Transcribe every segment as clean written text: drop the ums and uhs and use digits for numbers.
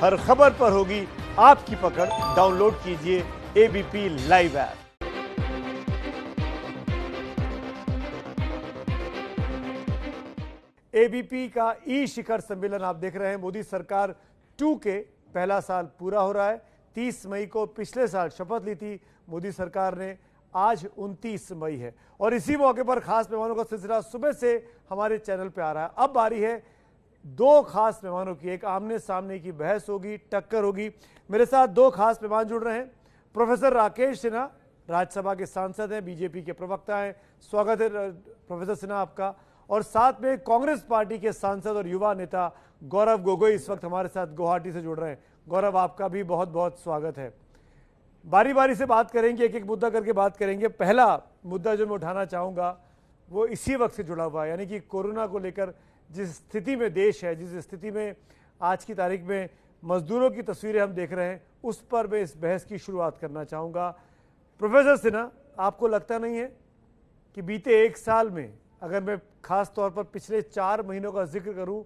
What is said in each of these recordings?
हर खबर पर होगी आपकी पकड़। डाउनलोड कीजिए एबीपी लाइव ऐप। एबीपी का ई शिखर सम्मेलन आप देख रहे हैं। मोदी सरकार 2 के पहला साल पूरा हो रहा है। 30 मई को पिछले साल शपथ ली थी मोदी सरकार ने, आज 29 मई है और इसी मौके पर खास मेहमानों का सिलसिला सुबह से हमारे चैनल पे आ रहा है। अब बारी है 2 खास मेहमानों की। एक आमने सामने की बहस होगी, टक्कर होगी। मेरे साथ 2 खास मेहमान जुड़ रहे हैं। प्रोफेसर राकेश सिन्हा राज्यसभा के सांसद हैं, बीजेपी के प्रवक्ता हैं। स्वागत है प्रोफेसर सिन्हा आपका। और साथ में कांग्रेस पार्टी के सांसद और युवा नेता गौरव गोगोई इस वक्त हमारे साथ गुवाहाटी से जुड़ रहे हैं। गौरव, आपका भी बहुत बहुत स्वागत है। बारी बारी से बात करेंगे, एक एक मुद्दा करके बात करेंगे। पहला मुद्दा जो मैं उठाना चाहूँगा वो इसी वक्त से जुड़ा हुआ है, यानी कि कोरोना को लेकर जिस स्थिति में देश है, जिस स्थिति में आज की तारीख में मजदूरों की तस्वीरें हम देख रहे हैं, उस पर मैं इस बहस की शुरुआत करना चाहूँगा। प्रोफेसर सिन्हा, आपको लगता नहीं है कि बीते 1 साल में, अगर मैं खास तौर पर पिछले 4 महीनों का जिक्र करूं,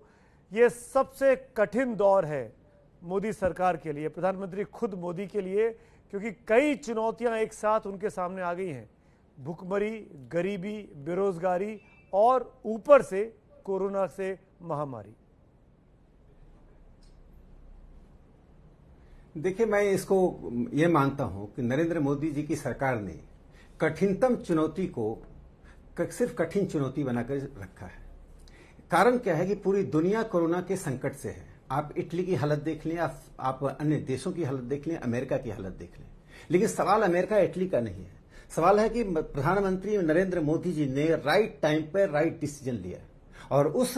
ये सबसे कठिन दौर है मोदी सरकार के लिए, प्रधानमंत्री खुद मोदी के लिए, क्योंकि कई चुनौतियां एक साथ उनके सामने आ गई हैं। भुखमरी, गरीबी, बेरोजगारी और ऊपर से कोरोना से महामारी। देखिए, मैं इसको ये मानता हूं कि नरेंद्र मोदी जी की सरकार ने कठिनतम चुनौती को सिर्फ कठिन चुनौती बनाकर रखा है। कारण क्या है कि पूरी दुनिया कोरोना के संकट से है। आप इटली की हालत देख लें, आप अन्य देशों की हालत देख लें, अमेरिका की हालत देख लें। लेकिन सवाल अमेरिका इटली का नहीं है। सवाल है कि प्रधानमंत्री नरेंद्र मोदी जी ने राइट टाइम पर राइट डिसीजन लिया और उस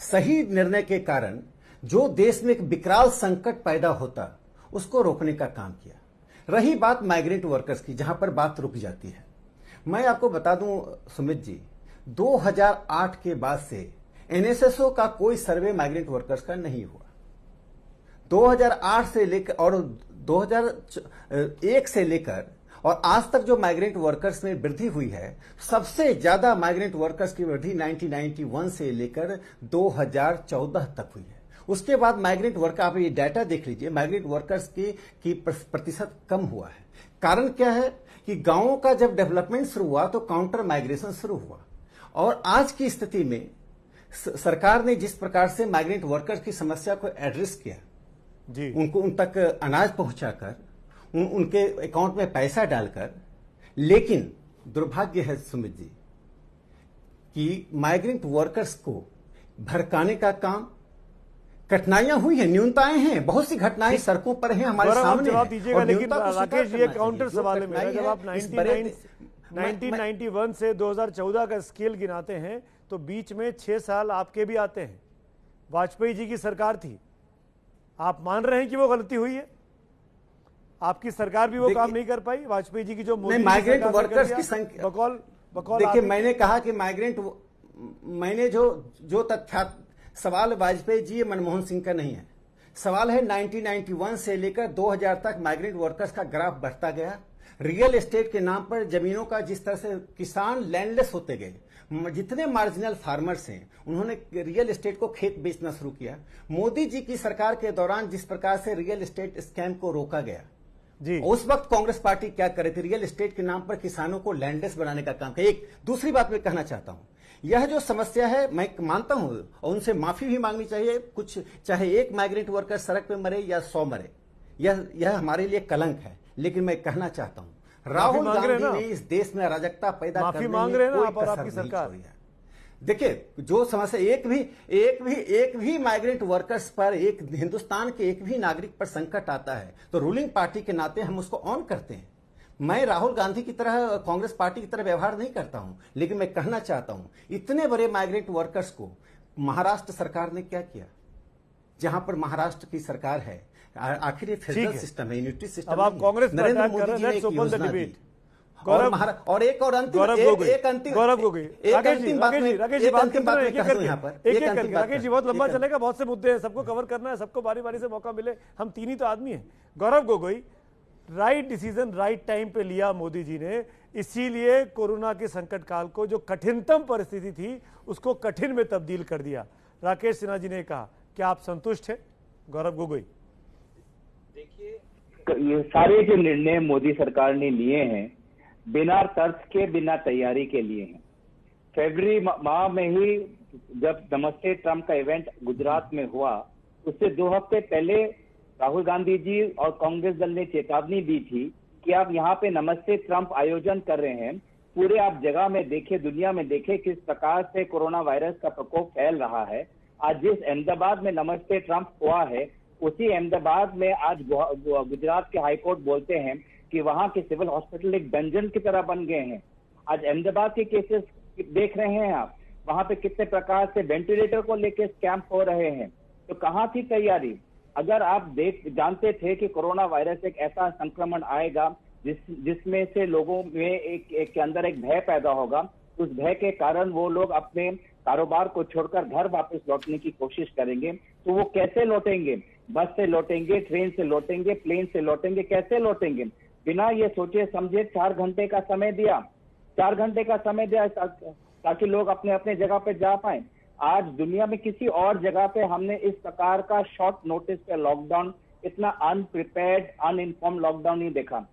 सही निर्णय के कारण जो देश में एक विकराल संकट पैदा होता उसको रोकने का काम किया। रही बात माइग्रेंट वर्कर्स की, जहां पर बात रुक जाती है, मैं आपको बता दूं सुमित जी, 2008 के बाद से एनएसएसओ का कोई सर्वे माइग्रेंट वर्कर्स का नहीं हुआ। 2008 से लेकर और 2001 से लेकर और आज तक जो माइग्रेंट वर्कर्स में वृद्धि हुई है, सबसे ज्यादा माइग्रेंट वर्कर्स की वृद्धि 1991 से लेकर 2014 तक हुई है। उसके बाद माइग्रेंट वर्कर, आप ये डाटा देख लीजिए, माइग्रेंट वर्कर्स की प्रतिशत कम हुआ है। कारण क्या है कि गांवों का जब डेवलपमेंट शुरू हुआ तो काउंटर माइग्रेशन शुरू हुआ और आज की स्थिति में सरकार ने जिस प्रकार से माइग्रेंट वर्कर्स की समस्या को एड्रेस किया जी, उनको उन तक अनाज पहुंचाकर, उनके अकाउंट में पैसा डालकर, लेकिन दुर्भाग्य है सुमित जी कि माइग्रेंट वर्कर्स को भड़काने का काम, कठिनाइयां हुई हैं, न्यूनताएं हैं, बहुत सी घटनाएं सड़कों पर हैं, हमारे सामने जवाब दीजिएगा। लेकिन राकेश जी, काउंटर सवाल है मेरा। जब आप 1991 से 2014 का स्केल गिनाते हैं तो बीच में 6 साल आपके भी आते हैं। वाजपेयी जी की सरकार थी, आप मान रहे हैं कि वो गलती हुई है? आपकी सरकार भी वो काम नहीं कर पाई? वाजपेयी जी की जो माइग्रेंट वर्कर्स की संख्या, बकौल देखिए, मैंने कहा कि माइग्रेंट, मैंने जो तथ्य, सवाल वाजपेयी जी, मनमोहन सिंह का नहीं है। सवाल है 1991 से लेकर 2000 तक माइग्रेंट वर्कर्स का ग्राफ बढ़ता गया। रियल एस्टेट के नाम पर जमीनों का जिस तरह से किसान लैंडलेस होते गए, जितने मार्जिनल फार्मर्स हैं उन्होंने रियल एस्टेट को खेत बेचना शुरू किया। मोदी जी की सरकार के दौरान जिस प्रकार से रियल एस्टेट स्कैम को रोका गया जी, उस वक्त कांग्रेस पार्टी क्या कर रही थी? रियल एस्टेट के नाम पर किसानों को लैंडलेस बनाने का काम किया। एक दूसरी बात मैं कहना चाहता हूं, यह जो समस्या है, मैं मानता हूं और उनसे माफी भी मांगनी चाहिए, कुछ चाहे एक माइग्रेंट वर्कर सड़क पे मरे या 100 मरे, यह हमारे लिए कलंक है। लेकिन मैं कहना चाहता हूं, राहुल गांधी ने इस देश में अराजकता पैदा करने में कोई कसर नहीं छोड़ी है। देखिए, जो समस्या, एक भी माइग्रेंट वर्कर्स पर, एक हिंदुस्तान के एक भी नागरिक पर संकट आता है तो रूलिंग पार्टी के नाते हम उसको ऑन करते हैं। मैं राहुल गांधी की तरह, कांग्रेस पार्टी की तरह व्यवहार नहीं करता हूं, लेकिन मैं कहना चाहता हूं, इतने बड़े माइग्रेंट वर्कर्स को महाराष्ट्र सरकार ने क्या किया? जहां पर महाराष्ट्र की सरकार है, आखिर ये फेडरल सिस्टम है, यूनिटी सिस्टम। अब आप कांग्रेस नरेंद्र मोदी जी ने एक योजना दी। और एक अंतिम राकेश जी, बहुत लंबा चलेगा, बहुत से मुद्दे हैं, सबको कवर करना है, सबको बारी बारी से मौका मिले, हम 3 ही तो आदमी हैं। Gaurav Gogoi, right decision right time पे लिया मोदी जी ने, इसीलिए कोरोना के संकट काल को, जो कठिनतम परिस्थिति थी, उसको कठिन में तब्दील कर दिया। राकेश सिन्हा जी ने कहा, क्या आप संतुष्ट हैं? गौरव गोगोई। ये सारे जो निर्णय मोदी सरकार ने लिए हैं बिना तर्क के, बिना तैयारी के लिए हैं। फरवरी माह में ही जब नमस्ते ट्रंप का इवेंट गुजरात में हुआ, उससे 2 हफ्ते पहले राहुल गांधी जी और कांग्रेस दल ने चेतावनी दी थी कि आप यहाँ पे नमस्ते ट्रंप आयोजन कर रहे हैं, पूरे आप जगह में देखे, दुनिया में देखे किस प्रकार से कोरोना वायरस का प्रकोप फैल रहा है। आज जिस अहमदाबाद में नमस्ते ट्रंप हुआ है, उसी अहमदाबाद में आज गुजरात के हाईकोर्ट बोलते हैं कि वहां के सिविल हॉस्पिटल एक डंजन की तरह बन गए हैं। आज अहमदाबाद के केसेस देख रहे हैं आप, वहां पे कितने प्रकार से वेंटिलेटर को लेकर स्कैम हो रहे हैं। तो कहाँ थी तैयारी? अगर आप जानते थे कि कोरोना वायरस एक ऐसा संक्रमण आएगा जिसमें से लोगों में एक के अंदर एक भय पैदा होगा, उस भय के कारण वो लोग अपने कारोबार को छोड़कर घर वापस लौटने की कोशिश करेंगे, तो वो कैसे लौटेंगे? बस से लौटेंगे, ट्रेन से लौटेंगे, प्लेन से लौटेंगे, कैसे लौटेंगे? बिना ये सोचे समझे 4 घंटे का समय दिया, 4 घंटे का समय दिया ताकि लोग अपने अपने जगह पे जा पाए। आज दुनिया में किसी और जगह पे हमने इस प्रकार का शॉर्ट नोटिस पे लॉकडाउन, इतना अनप्रिपेयर्ड, अनइन्फॉर्म लॉकडाउन नहीं देखा।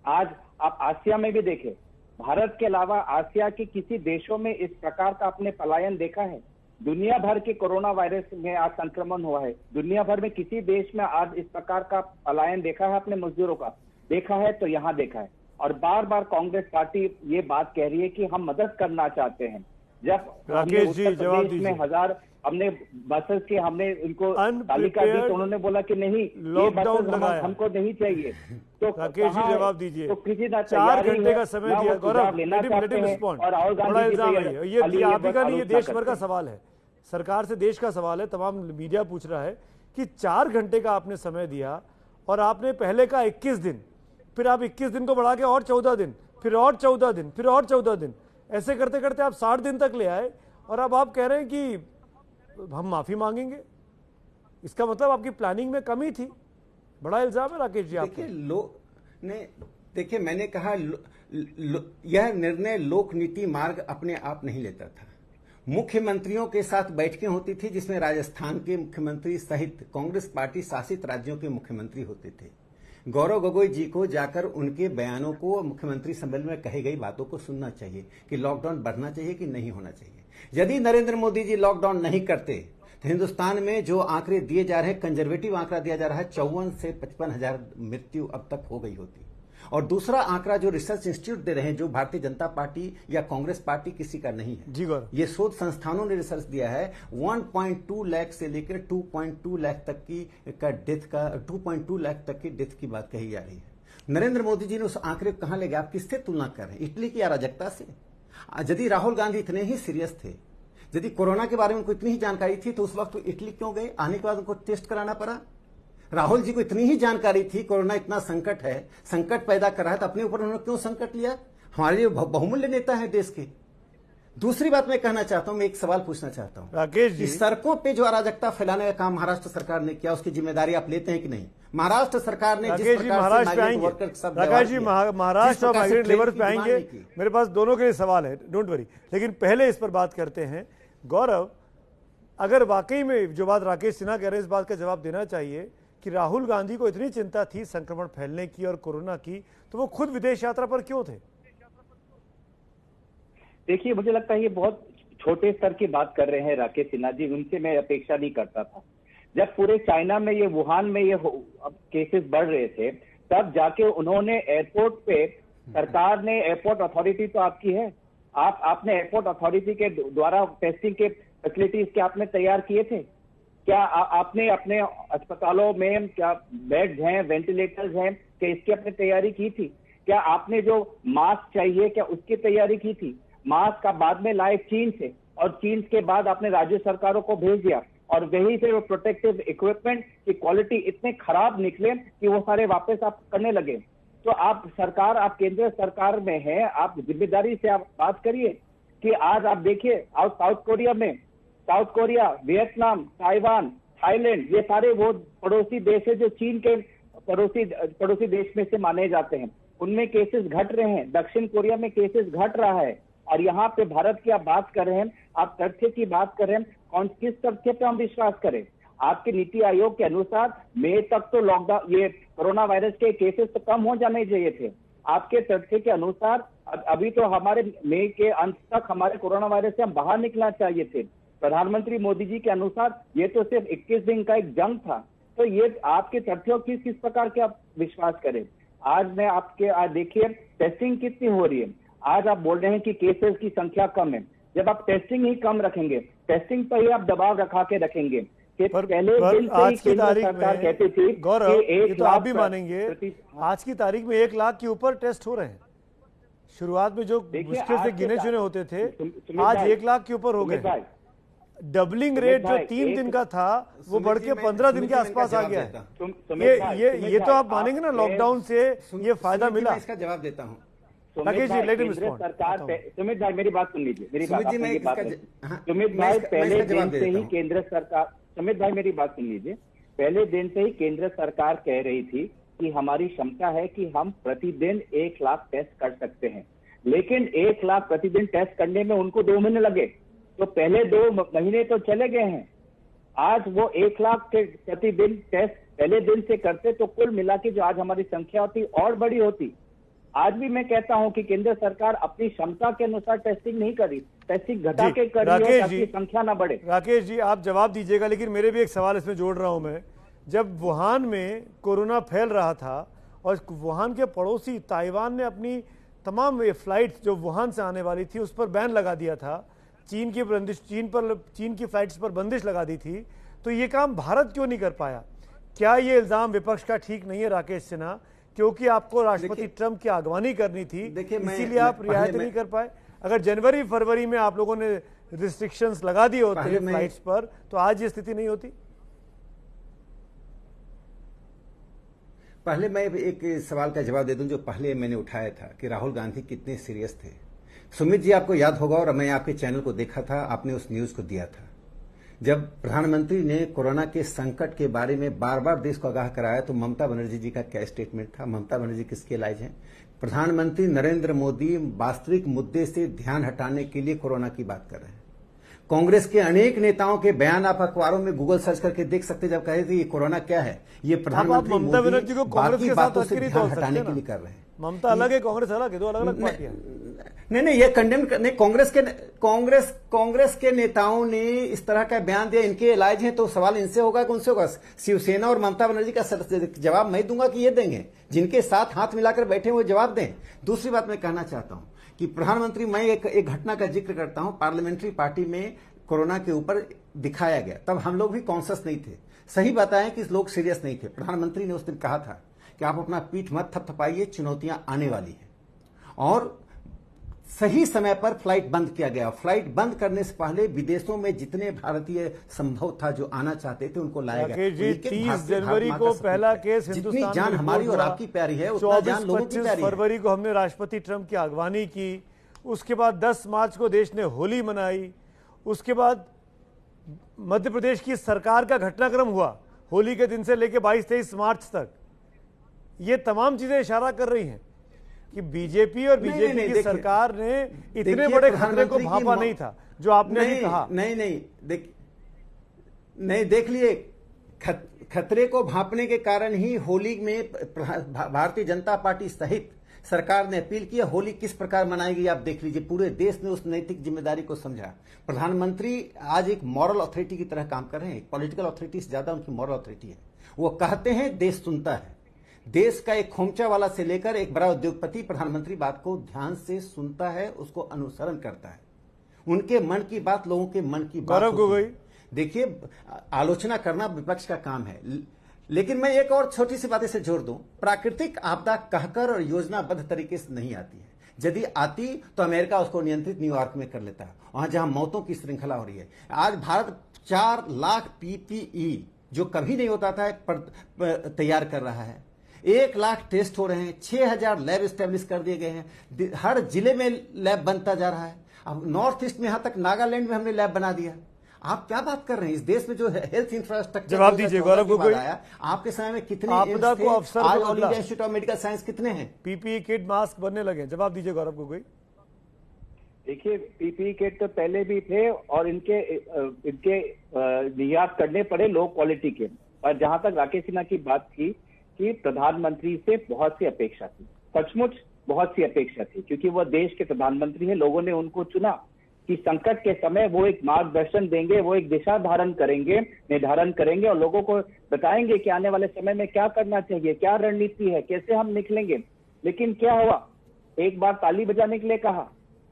आज आप आसिया में भी देखें, भारत के अलावा आसिया के किसी देशों में इस प्रकार का आपने पलायन देखा है? दुनिया भर के कोरोना वायरस में आज संक्रमण हुआ है, दुनिया भर में किसी देश में आज इस प्रकार का पलायन देखा है आपने मजदूरों का? देखा है तो यहाँ देखा है। और बार बार कांग्रेस पार्टी ये बात कह रही है कि हम मदद करना चाहते हैं। जब राकेश जी जवाब दीजिए। में 1000 हमने बसेस के हमने उनको तालिका दी तो उन्होंने बोला कि नहीं, ये बसेस हमको नहीं चाहिए। तो राकेश जी जवाब दीजिए। तो किसी ना 4 घंटे का समय दिया गौरव, और राहुल गांधी ये आप ही का नहीं, ये देश भर का सवाल है, सरकार से देश का सवाल है, तमाम मीडिया पूछ रहा है कि 4 घंटे का आपने समय दिया और आपने पहले का 21 दिन, फिर आप 21 दिन को बढ़ा के और 14 दिन, फिर और 14 दिन, फिर और 14 दिन, ऐसे करते करते आप 60 दिन तक ले आए और अब आप कह रहे हैं कि हम माफी मांगेंगे। इसका मतलब आपकी प्लानिंग में कमी थी। बड़ा इल्जाम है राकेश जी आपका। देखिए मैंने कहा यह निर्णय लोक नीति मार्ग अपने आप नहीं लेता था। मुख्यमंत्रियों के साथ बैठकें होती थी जिसमें राजस्थान के मुख्यमंत्री सहित कांग्रेस पार्टी शासित राज्यों के मुख्यमंत्री होते थे। गौरव गोगोई जी को जाकर उनके बयानों को, मुख्यमंत्री सम्मेलन में कही गई बातों को सुनना चाहिए कि लॉकडाउन बढ़ना चाहिए कि नहीं होना चाहिए। यदि नरेंद्र मोदी जी लॉकडाउन नहीं करते तो हिंदुस्तान में जो आंकड़े दिए जा रहे हैं, कंजर्वेटिव आंकड़ा दिया जा रहा है, 54 से 55 हजार मृत्यु अब तक हो गई होती। और दूसरा आंकड़ा जो रिसर्च इंस्टीट्यूट दे रहे हैं, जो भारतीय जनता पार्टी या कांग्रेस पार्टी किसी का नहीं है जी, ये शोध संस्थानों ने रिसर्च दिया है, 1.2 लाख से लेकर 2.2 लाख तक की 2.2 लाख तक की डेथ की बात कही जा रही है। नरेंद्र मोदी जी ने उस आंकड़े को कहां ले गए? आप किससे तुलना कर रहे हैं? इटली की अराजकता से? यदि राहुल गांधी इतने ही सीरियस थे, यदि कोरोना के बारे में उनको इतनी ही जानकारी थी, तो उस वक्त इटली क्यों गए? आने के बाद उनको टेस्ट कराना पड़ा। राहुल जी को इतनी ही जानकारी थी कोरोना इतना संकट है, संकट पैदा कर रहा है, तो अपने ऊपर उन्होंने क्यों संकट लिया? हमारे लिए बहुमूल्य नेता है देश के। दूसरी बात मैं कहना चाहता हूं, मैं एक सवाल पूछना चाहता हूं राकेश जी, सड़कों पे जो अराजकता फैलाने का काम महाराष्ट्र सरकार ने किया, उसकी जिम्मेदारी आप लेते हैं कि नहीं? महाराष्ट्र सरकार ने जिस प्रकार से माइग्रेंट वर्कर सब राकेश जी महाराष्ट्र और माइग्रेंट लेबर पे आएंगे। मेरे पास दोनों के लिए सवाल है, डोंट वरी, लेकिन पहले इस पर बात करते हैं। गौरव, अगर वाकई में जो बात राकेश सिन्हा कह रहे हैं, इस बात का जवाब देना चाहिए कि राहुल गांधी को इतनी चिंता थी संक्रमण फैलने की और कोरोना की, तो वो खुद विदेश यात्रा पर क्यों थे? देखिए, मुझे लगता है ये बहुत छोटे स्तर की बात कर रहे हैं राकेश सिन्हा जी, उनसे मैं अपेक्षा नहीं करता था। जब पूरे चाइना में ये, वुहान में ये केसेस बढ़ रहे थे, तब जाके उन्होंने एयरपोर्ट पे, सरकार ने, एयरपोर्ट अथॉरिटी तो आपकी है, आपने एयरपोर्ट अथॉरिटी के द्वारा टेस्टिंग के फैसिलिटीज क्या आपने तैयार किए थे? क्या आपने अपने अस्पतालों में क्या बेड्स हैं, वेंटिलेटर्स हैं, क्या इसकी आपने तैयारी की थी? क्या आपने जो मास्क चाहिए क्या उसकी तैयारी की थी? मास्क का बाद में लाए चीन से, और चीन के बाद आपने राज्य सरकारों को भेज दिया, और वहीं से वो प्रोटेक्टिव इक्विपमेंट की क्वालिटी इतने खराब निकले कि वो सारे वापस आप करने लगे। तो आप सरकार, आप केंद्र सरकार में है, आप जिम्मेदारी से आप बात करिए कि आज आप देखिए south Korea, Vietnam, Taiwan, Thailand, ये सारे वो पड़ोसी देश है जो चीन के पड़ोसी देश में से माने जाते हैं, उनमें केसेस घट रहे हैं। दक्षिण कोरिया में केसेस घट रहा है, और यहाँ पे भारत की आप बात कर रहे हैं, आप तथ्य की बात कर रहे हैं, किस तथ्य पे हम विश्वास करें? आपके नीति आयोग के अनुसार मई तक तो लॉकडाउन, ये कोरोना वायरस के केसेस तो कम हो जाने चाहिए थे। आपके तथ्य के अनुसार अभी तो हमारे मई के अंत तक हमारे कोरोना वायरस से हम बाहर निकलना चाहिए थे। प्रधानमंत्री मोदी जी के अनुसार ये तो सिर्फ 21 दिन का एक जंग था। तो ये आपके तथ्यों की किस प्रकार के आप विश्वास करें। आज मैं आपके, आज देखिए टेस्टिंग कितनी हो रही है। आज आप बोल रहे हैं कि केसेस की संख्या कम है। जब आप टेस्टिंग ही कम रखेंगे, टेस्टिंग पर ही आप दबाव रखा के रखेंगे कि पहले दिन से ही केंद्र सरकार कहती थी गौरव, कि ये तो आप भी मानेंगे, आज की तारीख में 1 लाख के ऊपर टेस्ट हो रहे हैं। शुरुआत में जो मुश्किल से गिने चुने होते थे, आज 1 लाख के ऊपर हो गए। डबलिंग रेट जो 3 दिन का था वो बढ़ के 15 दिन के आसपास आ गया है। ये तो आप मानेंगे ना, लॉकडाउन से ये फायदा मिला। इसका जवाब देता हूँ। सरकार, सुमित भाई मेरी बात सुन लीजिए, मेरी बात सुमित भाई, पहले दिन से ही केंद्र सरकार, सुमित भाई मेरी बात सुन लीजिए, पहले दिन से ही केंद्र सरकार कह रही थी कि हमारी क्षमता है कि हम प्रतिदिन 1 लाख टेस्ट कर सकते हैं। लेकिन 1 लाख प्रतिदिन टेस्ट करने में उनको 2 महीने लगे, तो पहले 2 महीने तो चले गए हैं। आज वो 1 लाख के प्रतिदिन टेस्ट पहले दिन से करते तो कुल मिला के जो आज हमारी संख्या होती और बड़ी होती। आज भी मैं कहता हूं कि केंद्र सरकार अपनी क्षमता के अनुसार टेस्टिंग नहीं करी, टेस्टिंग घटा के करी है ताकि संख्या ना बढ़े। राकेश जी आप जवाब दीजिएगा, लेकिन मेरे भी एक सवाल इसमें जोड़ रहा हूं मैं। जब वुहान में कोरोना फैल रहा था और वुहान के पड़ोसी ताइवान ने अपनी तमाम फ्लाइट्स जो वुहान से आने वाली थी उस पर बैन लगा दिया था, चीन की फ्लाइट्स पर बंदिश लगा दी थी, तो ये काम भारत क्यों नहीं कर पाया? क्या ये इल्जाम विपक्ष का ठीक नहीं है राकेश सिन्हा, क्योंकि आपको राष्ट्रपति ट्रंप की आगवानी करनी थी इसीलिए आप रियायत नहीं कर पाए? अगर जनवरी फरवरी में आप लोगों ने रिस्ट्रिक्शंस लगा दिए होते फ्लाइट्स पर तो आज ये स्थिति नहीं होती। पहले मैं एक सवाल का जवाब दे दूं जो पहले मैंने उठाया था कि राहुल गांधी कितने सीरियस थे। सुमित जी आपको याद होगा और मैं आपके चैनल को देखा था, आपने उस न्यूज को दिया था। जब प्रधानमंत्री ने कोरोना के संकट के बारे में बार बार देश को आगाह कराया तो ममता बनर्जी जी का क्या स्टेटमेंट था? ममता बनर्जी किसके इलाज हैं? प्रधानमंत्री नरेंद्र मोदी वास्तविक मुद्दे से ध्यान हटाने के लिए कोरोना की बात कर रहे हैं। कांग्रेस के अनेक नेताओं के बयान आप अखबारों में गूगल सर्च करके देख सकते, जब कहे थे ये कोरोना क्या है, ये प्रधानमंत्री ममता बनर्जी को कांग्रेस के साथ ध्यान हटाने के लिए कर रहे हैं। ममता अलग है, कांग्रेस अलग है, दो अलग अलग पार्टियां। नहीं, ये कंडेम नहीं, कांग्रेस के नेताओं ने इस तरह का बयान दिया, इनके इलाज हैं, तो सवाल इनसे होगा कि उनसे होगा? शिवसेना और ममता बनर्जी का जवाब मैं दूंगा कि ये देंगे? जिनके साथ हाथ मिलाकर बैठे वो जवाब दें। दूसरी बात मैं कहना चाहता हूं कि प्रधानमंत्री, मैं एक घटना का जिक्र करता हूं। पार्लियामेंट्री पार्टी में कोरोना के ऊपर दिखाया गया, तब हम लोग भी कॉन्शियस नहीं थे। सही बताएं कि लोग सीरियस नहीं थे। प्रधानमंत्री ने उस दिन कहा था कि आप अपना पीठ मत थपथपाइए, चुनौतियां आने वाली हैं। और सही समय पर फ्लाइट बंद किया गया। फ्लाइट बंद करने से पहले विदेशों में जितने भारतीय संभव था जो आना चाहते थे उनको लाया गया। 30 जनवरी को पहला केस हिंदुस्तान में जान हमारी और आपकी प्यारी है, उतना जान लोगों की प्यारी है। फरवरी को हमने राष्ट्रपति ट्रंप की अगवानी की। उसके बाद 10 मार्च को देश ने होली मनाई। उसके बाद मध्य प्रदेश की सरकार का घटनाक्रम हुआ होली के दिन से लेकर 22-23 मार्च तक। ये तमाम चीजें इशारा कर रही हैं कि बीजेपी और बीजेपी की सरकार ने इतने बड़े खतरे को भांपा नहीं था जो आपने अभी कहा। नहीं, देख लिए, खतरे को भांपने के कारण ही होली में भारतीय जनता पार्टी सहित सरकार ने अपील की। होली किस प्रकार मनाई गई आप देख लीजिए। पूरे देश ने उस नैतिक जिम्मेदारी को समझा। प्रधानमंत्री आज एक मॉरल अथॉरिटी की तरह काम कर रहे हैं। पॉलिटिकल अथॉरिटी से ज्यादा उनकी मॉरल अथॉरिटी है। वो कहते हैं देश सुनता है। देश का एक खोमचा वाला से लेकर एक बड़ा उद्योगपति प्रधानमंत्री बात को ध्यान से सुनता है, उसको अनुसरण करता है। उनके मन की बात लोगों के मन की बात होती है। देखिए, आलोचना करना विपक्ष का काम है, लेकिन मैं एक और छोटी सी बात इसे जोड़ दूं। प्राकृतिक आपदा कहकर और योजनाबद्ध तरीके से नहीं आती है। यदि आती तो अमेरिका उसको नियंत्रित न्यूयॉर्क में कर लेता है, वहां जहां मौतों की श्रृंखला हो रही है। आज भारत 4 लाख PPE जो कभी नहीं होता था तैयार कर रहा है। 1 लाख टेस्ट हो रहे हैं। 6000 लैब स्टैब्लिश कर दिए गए हैं। हर जिले में लैब बनता जा रहा है। अब नॉर्थ ईस्ट में, यहां तक नागालैंड में हमने लैब बना दिया। आप क्या बात कर रहे हैं? इस देश में जो हेल्थ इंफ्रास्ट्रक्चर, जवाब दीजिए गौरव गोगोई, आपके समय में कितने आपदा को अवसर, आज all India institute of medical science कितने हैं? PPE किट, मास्क बनने लगे। जवाब दीजिए गौरव गोगोई। देखिए, पीपीई किट तो पहले भी थे और इनके निर्यात करने पड़े लो क्वालिटी के। और जहां तक राकेश सिन्हा की बात थी कि प्रधानमंत्री से बहुत सी अपेक्षा थी, सचमुच बहुत सी अपेक्षा थी, क्योंकि वह देश के प्रधानमंत्री हैं। लोगों ने उनको चुना कि संकट के समय वो एक मार्गदर्शन देंगे, वो एक दिशा निर्धारण करेंगे और लोगों को बताएंगे कि आने वाले समय में क्या करना चाहिए, क्या रणनीति है, कैसे हम निकलेंगे। लेकिन क्या हुआ? एक बार ताली बजाने के लिए कहा,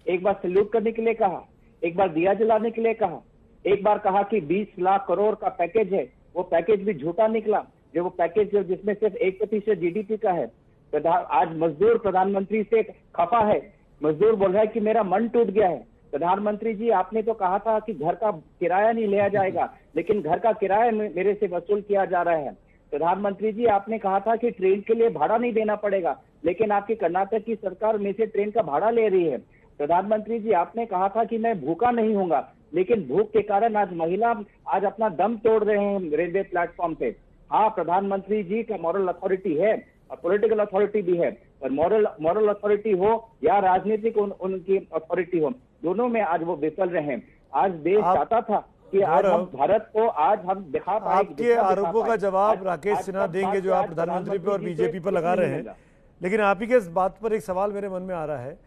एक बार सैल्यूट करने के लिए कहा, एक बार दिया जलाने के लिए कहा, एक बार कहा कि 20 लाख करोड़ का पैकेज है, वो पैकेज भी झूठा निकला। जो वो पैकेज जिसमें सिर्फ 1% जीडीपी का है। आज मजदूर प्रधानमंत्री से खफा है, मजदूर बोल रहा है कि मेरा मन टूट गया है। प्रधानमंत्री जी, आपने तो कहा था कि घर का किराया नहीं लिया जाएगा, लेकिन घर का किराया मेरे से वसूल किया जा रहा है। प्रधानमंत्री जी, आपने कहा था कि ट्रेन के लिए भाड़ा नहीं देना पड़ेगा, लेकिन आपकी कर्नाटक की सरकार में से ट्रेन का भाड़ा ले रही है। प्रधानमंत्री जी, आपने कहा था कि मैं भूखा नहीं होऊंगा, लेकिन भूख के कारण आज महिला आज अपना दम तोड़ रहे हैं रेलवे प्लेटफॉर्म पे। हाँ, प्रधानमंत्री जी का मॉरल अथॉरिटी है और पॉलिटिकल अथॉरिटी भी है, और मॉरल अथॉरिटी हो या राजनीतिक उनकी अथॉरिटी हो, दोनों में आज वो विफल रहे हैं। आज देश चाहता था कि आज हम भारत को आज हम दिखा पाए। आपके आरोपों का जवाब राकेश सिन्हा देंगे जो आप प्रधानमंत्री पे और बीजेपी पर लगा रहे हैं, लेकिन आप ही के इस बात पर एक सवाल मेरे मन में आ रहा है।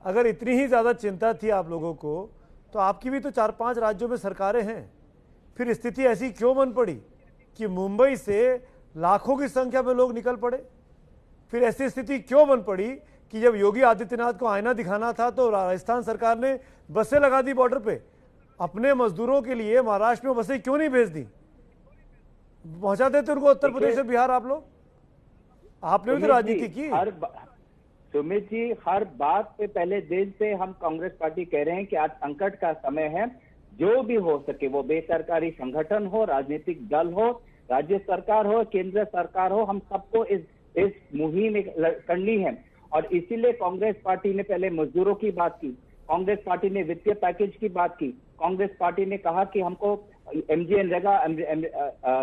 अगर इतनी ही ज्यादा चिंता थी आप लोगों को, तो आपकी भी तो 4-5 राज्यों में सरकारें हैं, फिर स्थिति ऐसी क्यों बन पड़ी कि मुंबई से लाखों की संख्या में लोग निकल पड़े? फिर ऐसी स्थिति क्यों बन पड़ी कि जब योगी आदित्यनाथ को आईना दिखाना था तो राजस्थान सरकार ने बसें लगा दी बॉर्डर पे? अपने मजदूरों के लिए महाराष्ट्र में बसें क्यों नहीं भेज दी? पहुंचा देते उनको उत्तर प्रदेश और बिहार। आप लोग, आपने भी तो राजनीति की। सुमित जी, हर बात पे पहले दिन से हम कांग्रेस पार्टी कह रहे हैं कि आज संकट का समय है। जो भी हो सके, वो बेसरकारी संगठन हो, राजनीतिक दल हो, राज्य सरकार हो, केंद्र सरकार हो, हम सबको इस मुहिम करनी है। और इसीलिए कांग्रेस पार्टी ने पहले मजदूरों की बात की, कांग्रेस पार्टी ने वित्तीय पैकेज की बात की, कांग्रेस पार्टी ने कहा कि हमको एमजीएनरेगा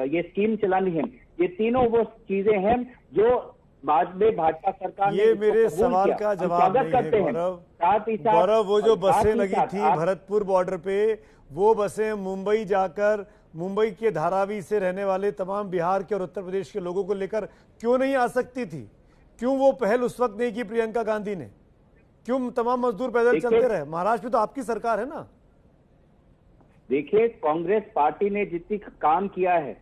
ये स्कीम चलानी है। ये तीनों वो चीजें हैं जो बाद में भाजपा सरकार ये मेरे सवाल का जवाब नहीं है गौरव। वो जो बसें लगी थी भरतपुर बॉर्डर पे, वो बसें मुंबई जाकर मुंबई के धारावी से रहने वाले तमाम बिहार के और उत्तर प्रदेश के लोगों को लेकर क्यों नहीं आ सकती थी? क्यों वो पहल उस वक्त नहीं की प्रियंका गांधी ने? क्यों तमाम मजदूर पैदल चलते रहे? महाराष्ट्र में तो आपकी सरकार है ना। देखिए, कांग्रेस पार्टी ने जितनी काम किया है,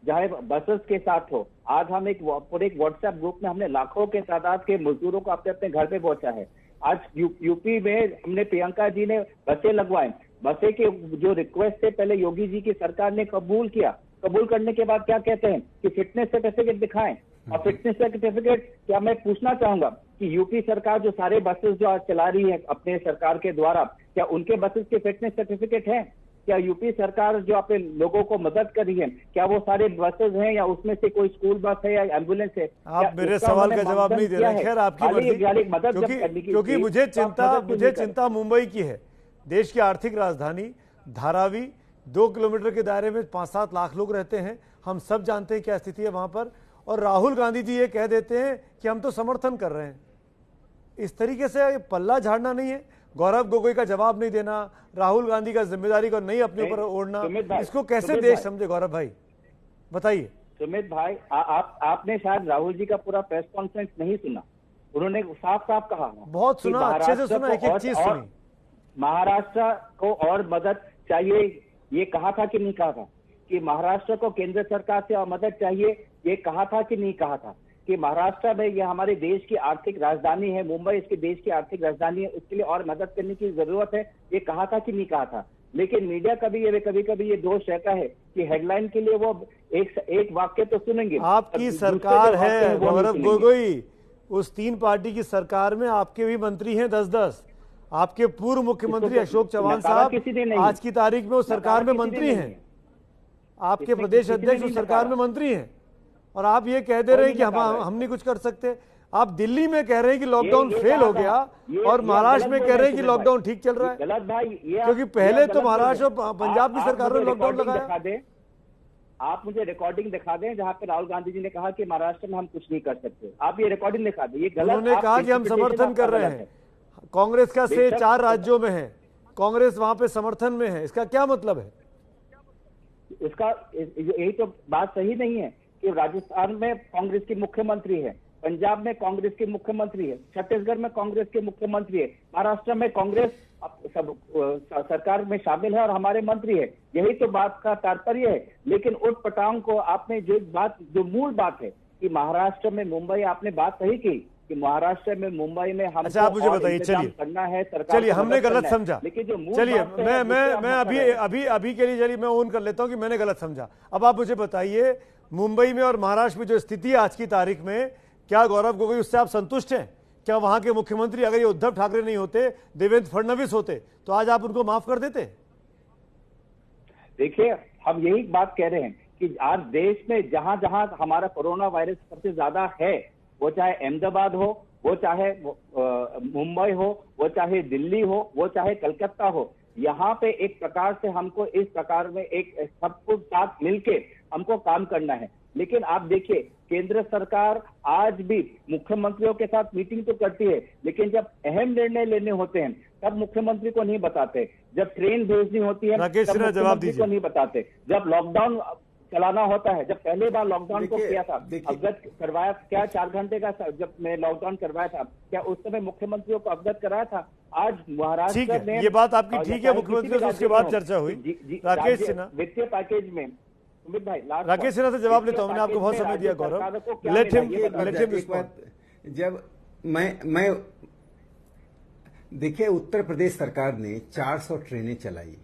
चाहे बसेस के साथ हो, आज हम एक व्हाट्सएप ग्रुप में हमने लाखों के तादाद के मजदूरों को अपने अपने घर पे पहुंचा है। आज यूपी में हमने प्रियंका जी ने बसें लगवाए। बसें के जो रिक्वेस्ट थे पहले योगी जी की सरकार ने कबूल किया। कबूल करने के बाद क्या कहते हैं कि फिटनेस सर्टिफिकेट दिखाएं। और फिटनेस सर्टिफिकेट क्या, मैं पूछना चाहूंगा कि यूपी सरकार जो सारे बसेस जो आज चला रही है अपने सरकार के द्वारा, क्या उनके बसेस के फिटनेस सर्टिफिकेट हैं? क्या यूपी सरकार जो अपने लोगों को मदद कर रही है, क्या वो सारे बसेस हैं या उसमें से कोई स्कूल बस है या एम्बुलेंस है? आप मेरे सवाल का जवाब नहीं दे रहे। खैर, आपकी मर्जी, क्योंकि मुझे चिंता मुंबई की है। देश की आर्थिक राजधानी धारावी, 2 किलोमीटर के दायरे में 5-7 लाख लोग रहते हैं। हम सब जानते हैं क्या स्थिति है वहां पर। और राहुल गांधी जी ये कह देते हैं कि हम तो समर्थन कर रहे हैं। इस तरीके से पल्ला झाड़ना नहीं है। गौरव गोगोई का जवाब नहीं देना, राहुल गांधी का जिम्मेदारी को नहीं अपने ऊपर ओढ़ना, इसको कैसे देश समझे? गौरव भाई बताइए। सुमित भाई, आपने शायद राहुल जी का पूरा प्रेस कॉन्फ्रेंस नहीं सुना। उन्होंने साफ साफ कहा, बहुत सुना, अच्छे से सुना, एक एक चीज सुनी। महाराष्ट्र को और मदद चाहिए, ये कहा था कि नहीं कहा था? कि महाराष्ट्र को केंद्र सरकार से और मदद चाहिए, ये कहा था कि नहीं कहा था? कि महाराष्ट्र में ये हमारे देश की आर्थिक राजधानी है, मुंबई इसके देश की आर्थिक राजधानी है, उसके लिए और मदद करने की जरूरत है, ये कहा था कि नहीं कहा था? लेकिन मीडिया कभी ये दोष रहता है कि हेडलाइन के लिए वो एक वाक्य तो सुनेंगे। आपकी सरकार है गौरव गोगोई, उस 3 पार्टी की सरकार में आपके भी मंत्री हैं 10-10। आपके पूर्व मुख्यमंत्री अशोक चौहान साहब आज की तारीख में उस सरकार में मंत्री हैं। आपके प्रदेश अध्यक्ष उस सरकार में मंत्री हैं, और आप ये कह दे रहे हैं कि हम नहीं कुछ कर सकते। आप दिल्ली में कह रहे हैं कि लॉकडाउन फेल हो गया और महाराष्ट्र में कह रहे हैं कि लॉकडाउन ठीक चल रहा है। गलत भाई, क्योंकि पहले तो महाराष्ट्र और पंजाब की सरकार ने लॉकडाउन लगाया। आप मुझे रिकॉर्डिंग दिखा दें जहां पे राहुल गांधी जी ने कहा कि महाराष्ट्र में हम कुछ नहीं कर सकते। आप ये रिकॉर्डिंग दिखा दें। ये गलत, उन्होंने कहा कि हम समर्थन कर रहे हैं। कांग्रेस का से बेशक 4 राज्यों में है, कांग्रेस वहां पे समर्थन में है, इसका क्या मतलब है? इसका यही तो बात सही नहीं है कि राजस्थान में कांग्रेस की मुख्यमंत्री है, पंजाब में कांग्रेस की मुख्यमंत्री है, छत्तीसगढ़ में कांग्रेस के मुख्यमंत्री है, महाराष्ट्र में कांग्रेस सब सरकार में शामिल है और हमारे मंत्री है। यही तो बात का तात्पर्य है। लेकिन उठ पटांग को आपने जो मूल बात है कि महाराष्ट्र में मुंबई, आपने बात सही की कि महाराष्ट्र में मुंबई में हम अच्छा, आप मुझे बताइए, चलिए करना है, सरकार चलिए, हमने गलत समझा, लेकिन जो मूल चलिए बात है, मैं अभी के लिए चलिए मैं ओन कर लेता हूं कि मैंने गलत समझा। अब आप मुझे बताइए, मुंबई में और महाराष्ट्र में जो स्थिति है आज की तारीख में, क्या गौरव गोगोई उससे आप संतुष्ट हैं? क्या वहां के मुख्यमंत्री अगर ये उद्धव ठाकरे नहीं होते, देवेंद्र फडणवीस होते, तो आज आप उनको माफ कर देते? देखिए, हम यही बात कह रहे हैं कि आज देश में जहां जहां हमारा कोरोना वायरस सबसे ज्यादा है, वो चाहे अहमदाबाद हो, वो चाहे मुंबई हो, वो चाहे दिल्ली हो, वो चाहे कलकत्ता हो, यहाँ पे एक प्रकार से हमको इस प्रकार में एक सबको साथ मिलके हमको काम करना है। लेकिन आप देखिए, केंद्र सरकार आज भी मुख्यमंत्रियों के साथ मीटिंग तो करती है, लेकिन जब अहम निर्णय लेने होते हैं तब मुख्यमंत्री को नहीं बताते, जब ट्रेन भेजनी होती है राकेश तब सिन्हा, जवाब मुख्यमंत्री दीजिए। को नहीं बताते, जब लॉकडाउन चलाना होता है, जब पहले बार लॉकडाउन को किया था, अवगत करवाया क्या 4 घंटे का, जब मैं लॉकडाउन करवाया था, क्या उस समय मुख्यमंत्रियों को अवगत कराया था? आज महाराष्ट्र में, ये बात आपकी ठीक है, मुख्यमंत्री से उसके बाद चर्चा हुई। राकेश सिन्हा, वित्तीय पैकेज में सुमित भाई, राकेश सिन्हा से जवाब लेता हूं, मैंने आपको बहुत समय दिया गौरव, लेट हिम। जब मैं देखिए, उत्तर प्रदेश सरकार ने 400 ट्रेनें चलाई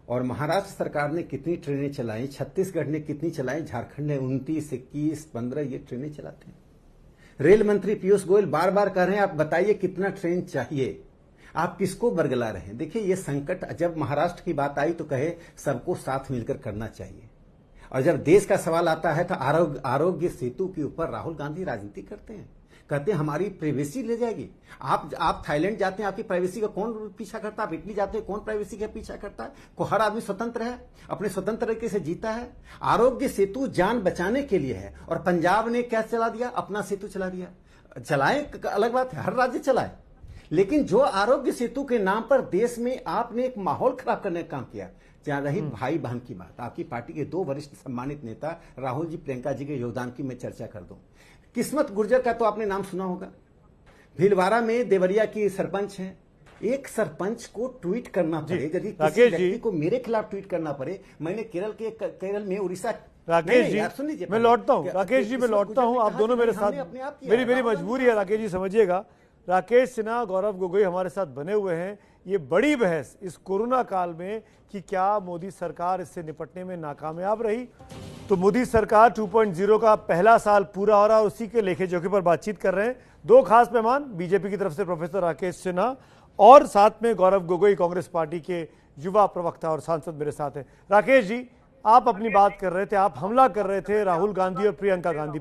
और महाराष्ट्र सरकार ने कितनी ट्रेनें चलाई, छत्तीसगढ़ ने कितनी चलाई, झारखंड ने 29, 21, 15 ये ट्रेनें चलाते हैं। रेल मंत्री पीयूष गोयल बार बार कह रहे हैं, आप बताइए कितना ट्रेन चाहिए, आप किसको बरगला रहे हैं? देखिए, ये संकट जब महाराष्ट्र की बात आई तो कहे सबको साथ मिलकर करना चाहिए, और जब देश का सवाल आता है तो आरोग्य सेतु के ऊपर राहुल गांधी राजनीति करते हैं, कहते हैं हमारी प्राइवेसी ले जाएगी। आप थाईलैंड जाते हैं, आपकी प्राइवेसी का कौन पीछा करता है? आप इटली जाते हैं, कौन प्राइवेसी का पीछा करता है? को हर आदमी स्वतंत्र है, अपने स्वतंत्र तरीके से जीता है। आरोग्य सेतु जान बचाने के लिए है, और पंजाब ने क्या चला दिया? अपना सेतु चला दिया। चलाए अलग बात है, हर राज्य चलाए, लेकिन जो आरोग्य सेतु के नाम पर देश में आपने एक माहौल खराब करने का काम किया। जहां रही भाई बहन की बात, आपकी पार्टी के 2 वरिष्ठ सम्मानित नेता राहुल जी, प्रियंका जी के योगदान की मैं चर्चा कर दूं। किस्मत गुर्जर का तो आपने नाम सुना होगा, भीलवाड़ा में देवरिया की सरपंच हैं। एक सरपंच को ट्वीट करना पड़े, यदि किसी व्यक्ति को मेरे खिलाफ ट्वीट करना पड़े, मैंने केरल में उड़ीसा, राकेश जी सुन लीजिए, मैं लौटता हूं, राकेश जी मैं लौटता हूं, आप दोनों मेरे साथ, मेरी मजबूरी है राकेश जी, समझिएगा। राकेश सिन्हा, गौरव गोगोई हमारे साथ बने हुए हैं। ये बड़ी बहस इस कोरोना काल में कि क्या मोदी सरकार इससे निपटने में नाकामयाब रही। तो मोदी सरकार 2.0 का पहला साल पूरा हो रहा है, उसी के लेखे जोखे पर बातचीत कर रहे हैं 2 खास मेहमान, बीजेपी की तरफ से प्रोफेसर राकेश सिन्हा और साथ में गौरव गोगोई, कांग्रेस पार्टी के युवा प्रवक्ता और सांसद मेरे साथ हैं। राकेश जी, आप अपनी बात कर रहे थे, आप हमला कर रहे थे राहुल गांधी और प्रियंका गांधी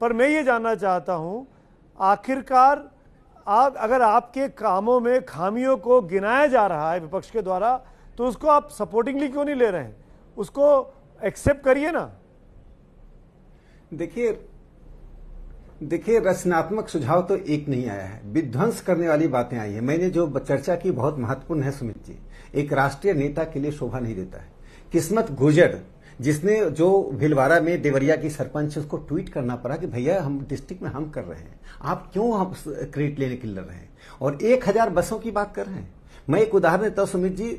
पर मैं ये जानना चाहता हूं, आखिरकार अगर आपके कामों में खामियों को गिनाया जा रहा है विपक्ष के द्वारा, तो उसको आप सपोर्टिंगली क्यों नहीं ले रहे हैं? उसको एक्सेप्ट करिए ना। देखिए, रचनात्मक सुझाव तो एक नहीं आया है, विध्वंस करने वाली बातें आई है। मैंने जो चर्चा की बहुत महत्वपूर्ण है सुमित जी, एक राष्ट्रीय नेता के लिए शोभा नहीं देता है। किस्मत गुर्जर, जिसने जो भीलवाड़ा में देवरिया की सरपंच, उसको ट्वीट करना पड़ा कि भैया हम डिस्ट्रिक्ट में हम कर रहे हैं, आप क्यों हम क्रेडिट लेने के लिए लड़ रहे हैं, और 1000 बसों की बात कर रहे हैं। मैं एक उदाहरण देता हूं सुमित जी,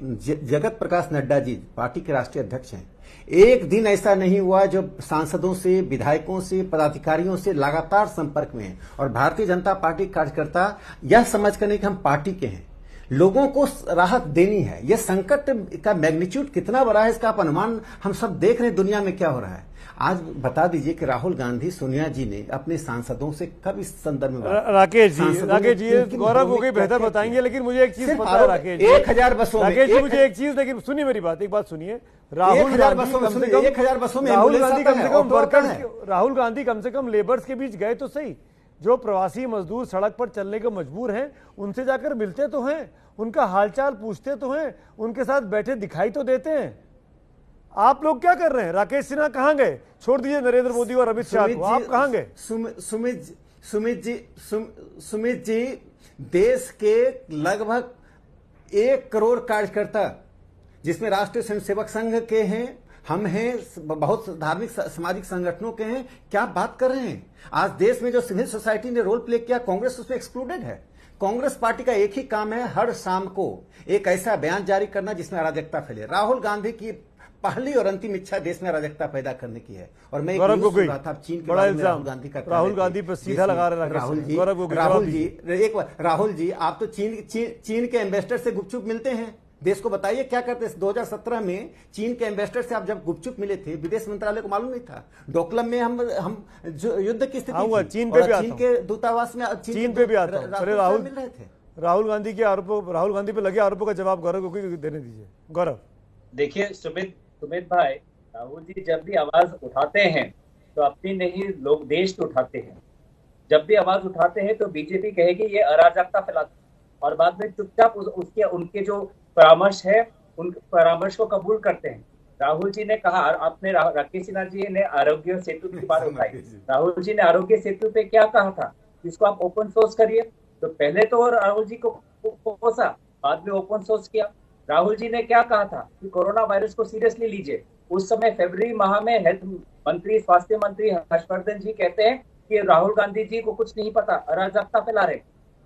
जगत प्रकाश नड्डा जी पार्टी के राष्ट्रीय अध्यक्ष हैं, एक दिन ऐसा नहीं हुआ जो सांसदों से, विधायकों से, पदाधिकारियों से लगातार संपर्क में हैं, और भारतीय जनता पार्टी कार्यकर्ता यह समझ कर नहीं कि हम पार्टी के हैं, लोगों को राहत देनी है। यह संकट का मैग्नीट्यूड कितना बड़ा है इसका आप अनुमान हम सब देख रहे हैं, दुनिया में क्या हो रहा है। आज बता दीजिए कि राहुल गांधी, सोनिया जी ने अपने सांसदों से कब इस संदर्भ में राकेश जी गौरव गोगोई बेहतर बताएंगे, लेकिन मुझे एक चीज पता है राकेश जी, 1000 बसों राकेश जी मुझे एक चीज, लेकिन सुनिए मेरी बात, एक बात सुनिए, राहुल गांधी कम से कम लेबर्स के बीच गए तो सही, जो प्रवासी मजदूर सड़क पर चलने को मजबूर हैं उनसे जाकर मिलते तो हैं, उनका हालचाल पूछते तो हैं, उनके साथ बैठे दिखाई तो देते हैं। आप लोग क्या कर रहे हैं? राकेश सिन्हा कहां गए? छोड़ दीजिए नरेंद्र मोदी और अमित शाह को, आप कहां गए? देश के लगभग 1 करोड़ कार्यकर्ता, जिसमें राष्ट्रीय स्वयंसेवक संघ के हैं, हम हैं, बहुत धार्मिक सामाजिक संगठनों के हैं, क्या बात कर रहे हैं। आज देश में जो सिविल सोसाइटी ने रोल प्ले किया, कांग्रेस उसमें एक्सक्लूडेड है। कांग्रेस पार्टी का एक ही काम है, हर शाम को एक ऐसा बयान जारी करना जिसमें अराजकता फैले। राहुल गांधी की पहली और अंतिम इच्छा देश में अराजकता पैदा करने की है। और मैं गौरव गोगोई, चीन के बड़ा बारे में इल्जाम राहुल गांधी पर सीधा लगा रहे हैं। राहुल जी आप तो चीन के एम्बेसडर से गुपचुप मिलते हैं, देश को बताइए क्या करते हैं। 2017 में चीन के एम्बेसडर से आप जब गुपचुप मिले थे, विदेश मंत्रालय को मालूम नहीं था। डोकलम में हम युद्ध की स्थिति थी, चीन पे भी चीन के दूतावास में चीन पे भी आता हूं। चलिए राहुल गांधी के आरोपों, राहुल गांधी पे लगे आरोपों का जवाब गौरव गोगोई को देने दीजिए। गौरव, देखिए सुमित भाई, राहुल जी जब भी आवाज उठाते हैं तो अपनी नहीं, लोग देश को उठाते हैं। जब भी आवाज उठाते हैं तो बीजेपी कहेगी ये अराजकता फैलाता, और बाद में चुपचाप उसके उनके जो परामर्श है उन परामर्श को कबूल करते हैं। राहुल जी ने कहा, आपने राकेश सिन्हा जी ने आरोग्य सेतु की बात उठाई। राहुल जी ने आरोग्य सेतु पे क्या कहा था, जिसको आप ओपन सोर्स करिए। तो पहले तो राहुल जी को कोसा, बाद में ओपन सोर्स किया। राहुल जी ने क्या कहा था कि कोरोना वायरस को सीरियसली लीजिए। उस समय फरवरी माह में हेल्थ मंत्री, स्वास्थ्य मंत्री हर्षवर्धन जी कहते हैं कि राहुल गांधी जी को कुछ नहीं पता, अराजकता फैला रहे।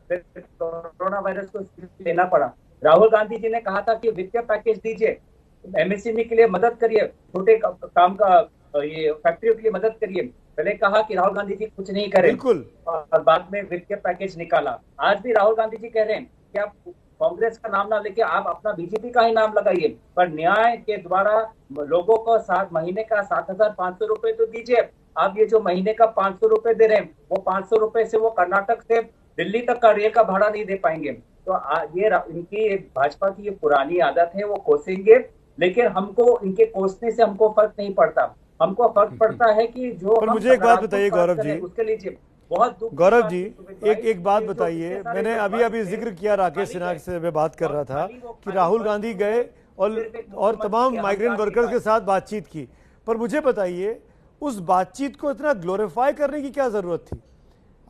फिर कोरोना वायरस को लेना पड़ा। राहुल गांधी जी ने कहा था कि वित्तीय पैकेज दीजिए, एमएसएमई के लिए मदद करिए, छोटे काम का ये फैक्ट्रियों के लिए मदद करिए। पहले कहा कि राहुल गांधी जी कुछ नहीं करें, बिल्कुल, और बाद में वित्तीय पैकेज निकाला। आज भी राहुल गांधी जी कह रहे हैं कि आप कांग्रेस का नाम ना लेके आप अपना बीजेपी का ही नाम लगाइए, पर न्याय के द्वारा लोगों को 7 महीने का 7,500 रुपए तो दीजिए। आप ये जो महीने का 500 रुपए दे रहे हैं, वो 500 रुपए से वो कर्नाटक से दिल्ली तक का रेल का भाड़ा नहीं दे पाएंगे। तो ये इनकी भाजपा की ये पुरानी आदत है, वो कोसेंगे, लेकिन हमको इनके कोसने से हमको फर्क नहीं पड़ता। हमको फर्क पड़ता है कि जो पर मुझे एक बात बताइए गौरव जी, उसके लिए बहुत गौरव जी एक बात बताइए। मैंने अभी जिक्र किया, राकेश सिन्हा से मैं बात कर रहा था कि राहुल गांधी गए और तमाम माइग्रेंट वर्कर्स के साथ बातचीत की, पर मुझे बताइए उस बातचीत को इतना ग्लोरीफाई करने की क्या जरूरत थी।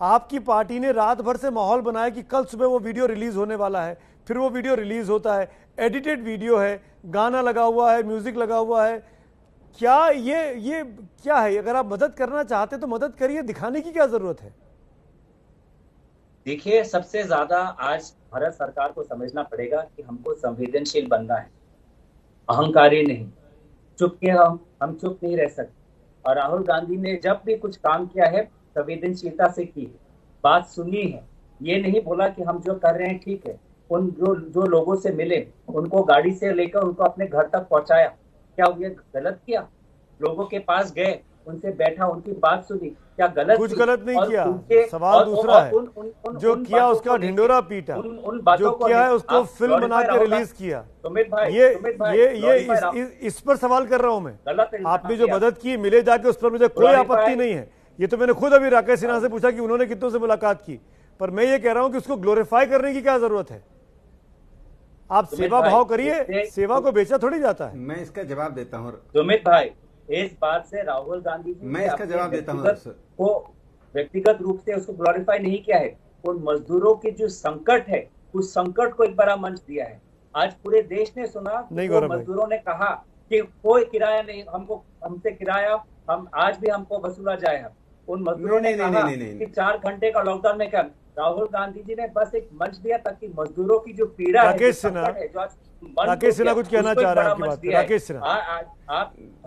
आपकी पार्टी ने रात भर से माहौल बनाया कि कल सुबह वो वीडियो रिलीज होने वाला है, फिर वो वीडियो रिलीज होता है, एडिटेड वीडियो है, गाना लगा हुआ है, म्यूजिक लगा हुआ है। क्या ये क्या है? अगर आप मदद करना चाहते तो मदद करिए, दिखाने की क्या जरूरत है? देखिए, सबसे ज्यादा आज भारत सरकार को समझना पड़ेगा कि हमको संवेदनशील बनना है, अहंकारी नहीं। चुप के हम चुप नहीं रह सकते। और राहुल गांधी ने जब भी कुछ काम किया है संवेदनशीलता से की है, बात सुनी है। ये नहीं बोला कि हम जो कर रहे हैं ठीक है। उन जो लोगों से मिले, उनको गाड़ी से लेकर उनको अपने घर तक पहुंचाया। क्या ये गलत किया? लोगों के पास गए, उनसे बैठा, उनकी बात सुनी, क्या गलत? कुछ गलत नहीं किया। सवाल दूसरा है, जो किया उसका ढिंडोरा पीटा, जो किया है उसको फिल्म बना के रिलीज किया। सुमित भाई, ये इस पर सवाल कर रहा हूं मैं। आपने जो मदद की, मिले जाके, उस पर मुझे कोई आपत्ति नहीं है। ये तो मैंने खुद अभी राकेश सिन्हा से पूछा कि उन्होंने कितनों से मुलाकात की, पर मैं ये कह रहा हूं कि उसको ग्लोरीफाई करने की क्या जरूरत है। आप सेवा भाव करिए, सेवा को बेचा थोड़ी जाता है। मैं इसका जवाब देता हूँ सुमित भाई, इस बात से राहुल गांधी जी मैं इसका जवाब देता हूँ को व्यक्तिगत रूप से उसको ग्लोरीफाई नहीं किया है। उन मजदूरों की जो संकट है, उस संकट को एक बड़ा मंच दिया है। आज पूरे देश ने सुना, मजदूरों ने कहा कि कोई किराया नहीं, हमसे किराया हम आज भी हमको वसूला जाए। उन मजदूरों ने कहा कि 4 घंटे का लॉकडाउन में क्या, राहुल गांधी जी ने बस एक मंच दिया ताकि मजदूरों की जो पीड़ा है, राकेश सिन्हा कुछ कहना चाह रहे हैं आपकी बात।